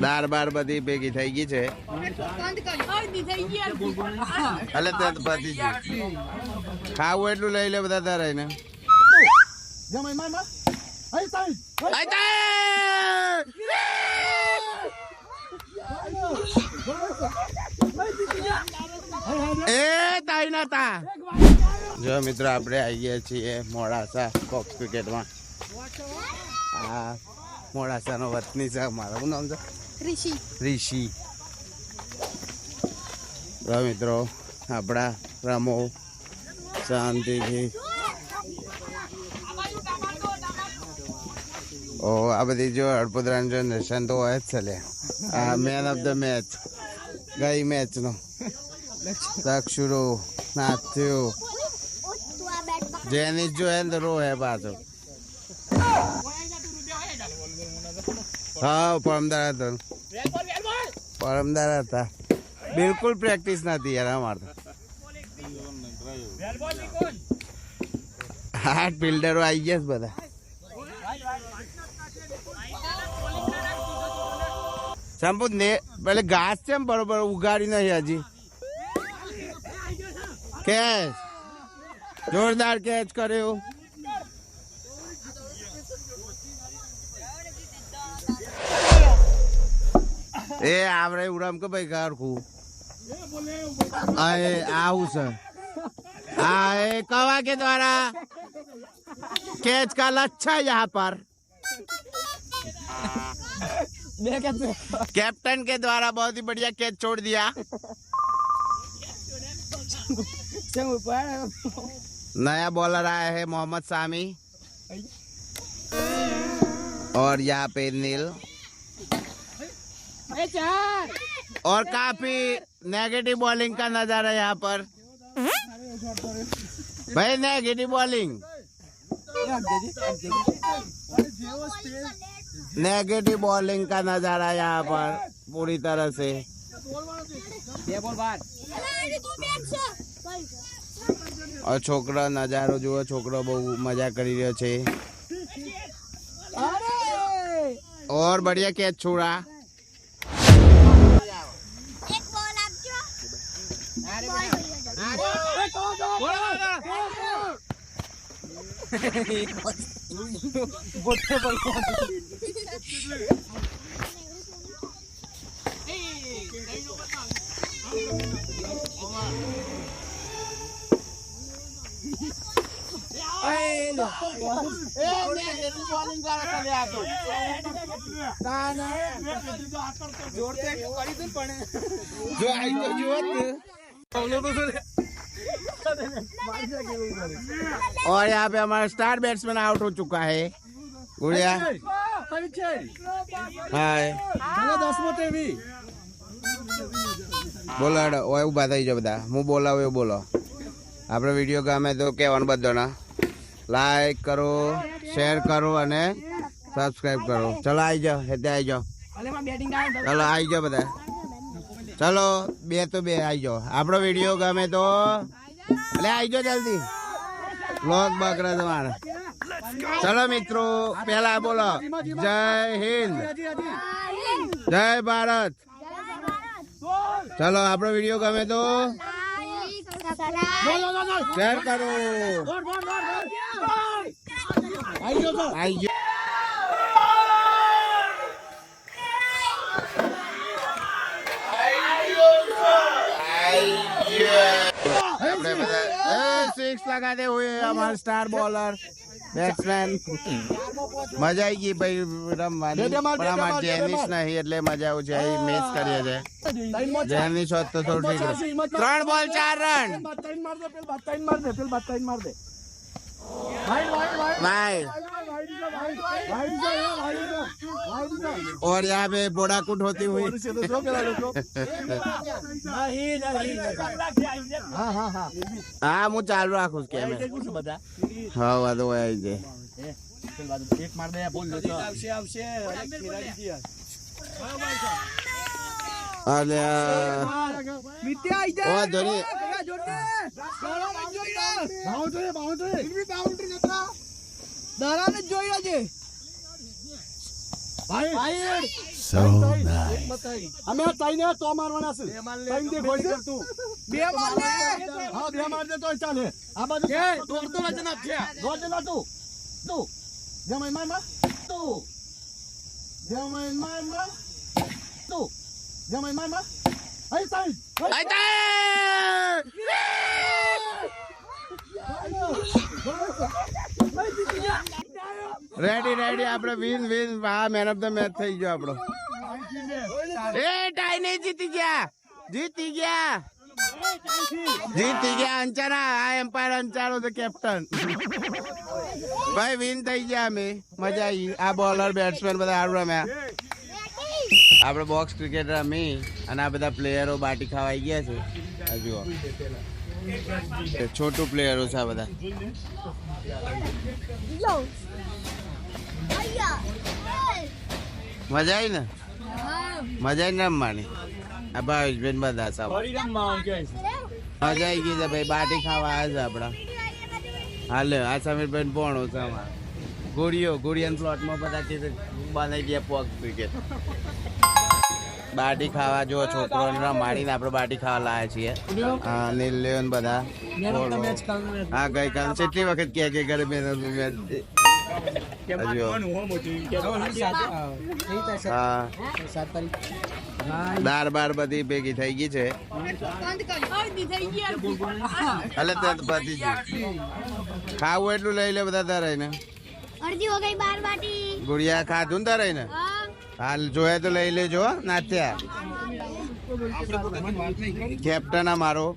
દાળ બાર બધી ભેગી થઈ ગઈ છે. એટલે તે પતી ગયું. ખાવું એટલું લઈ લે બધા તારે ને. એ તાઈ ના તા જો મિત્રો આપણે આવી ગયા છીએ મોડાસા બોક્સ ક્રિકેટમાં. આ મોડાસાનો વતની છે અમારો. શું નામ છે? ઋષિ. જો મિત્રો આપણા રમો શાંતિથી. ઓ આ બધી જો હળપુદરાનું જનરેશન તો હોય જ છે લે. આ મેન ઓફ ધ મેચ ગઈ મેચનો દક્ષુરો નાથ્યો જેની જો હે તો રો હે પાછો. હા પરમદાર હતા. બિલકુલ પ્રેક્ટિસ નથી યાર અમારે તો. હાર્ડ ફિલ્ડરો આવી ગયા બધા. સંપૂત ને પેલે ઘાસ છે બરોબર ઉગાડી નહીં હજી. કેચ જોરદાર કેચ કર્યો. એ આવડે ઉડામ કે ભાઈ કારખું આવું છે. हाँ कवा के द्वारा कैच का लच्छा यहाँ पर कैप्टन के द्वारा बहुत ही बढ़िया कैच छोड़ दिया. नया बॉलर आया है मोहम्मद सामी और यहाँ पे नील और काफी नेगेटिव बॉलिंग का नजारा यहाँ पर. भाई नेगेटिव बॉलिंग का नजारा यहाँ पर पूरी तरह से. और छोकरा नजारो जो छोकरो बहुत मजा करी रह्यो छे और बढ़िया कैच छोड़ा. और यहाँ पे हमारा स्टार बैट्समैन आउट हो चुका है. गुड़िया बोलो उभा थी जाओ बता. हूँ बोलाव एवं बोलो. આપણે વિડીયો ગમે તો કહેવાનું બધાને લાઈક કરો, શેર કરો અને સબસ્ક્રાઇબ કરો. ચલો આવી જાઓ, હેતે આવી જાઓ. ચલો આવી જાઓ બધા. ચલો બે તો બે આવી જાઓ. આપણો વિડીયો ગમે તો એટલે આવી જાઓ જલ્દી. વ્લોગ બકરા તમારે. ચલો મિત્રો પહેલા બોલો જય હિન્દ, જય ભારત. ચલો આપણો વિડીયો ગમે તો શેર કરો. આવી જાઓ. सिक्स लगाते हुए हमारे स्टार बॉलर बैट्समैन. मजा आई गई भाई रमવાની. પણ અમાર જેનિસ નહીં એટલે મજા આવું છે. મેચ કરીએ છે જેનિસ હોત તો થોડું ઠીક. 3 બોલ 4 રન. और यहाँ पे बोड़ा कुट होती हुई. हाँ હું ચાલુ રાખું કે હા વાંધો આવી જાય. So nice. અમે ચાઈને તો મારવાના છે. ચાઈને દેખો છે તું. બે માર દે. હા બે માર દે તો ચાલે. આ બાજુ દોડતો વજન આપશે. દોડતો તું. તું. જમાઈ માર. તું. જમાઈ માર. તું. જમાઈ માર. આઈ ચાઈ. આઈ ચાઈ. રેડી આપણે વિન હા મેન ઓફ ધ મેચ થઈ ગયો આપણો. એ ટાઈ નહીં જીતી ગયા અંચાના આ એમ્પાયર અંચારો ધ કેપ્ટન. ભાઈ વિન થઈ ગયા અમે મજા આવી. આ બોલર બેટ્સમેન બધા સારું રમ્યા. આપણે બોક્સ ક્રિકેટ રમી અને આ બધા પ્લેયરો બાટી ખાવાઈ ગયા છે. હજુ છોટું પ્લેયરો છે આ બધા. મજા આવી ને રમવાની. આ ભાવેશબેન બધા મજા આવી ગઈ છે ભાઈ. બાટી ખાવા આવ્યા છે આપડા. હાલે આ સમીરભાઈ ભણો છે અમારા ગોળિયન પ્લોટમાં બધા બનાવી ગયા પોક ક્રિકેટ. બાટી ખાવા જો છોકરોને રમાડીને આપણે બાટી ખાવા લાયા છીએ. હા નીલ બધા. હા ગઈકાલ કેટલી વખત કે ઘરે મેચ દાર બાર બધી ભેગી થઈ ગઈ છે. ખાવું એટલું લઈ લે બધા તારે ને. ગુડિયા ખાધું ને તારે ને. હાલ જોયા તો લઈ લેજો નાથ્યા. કેપ્ટન અમારો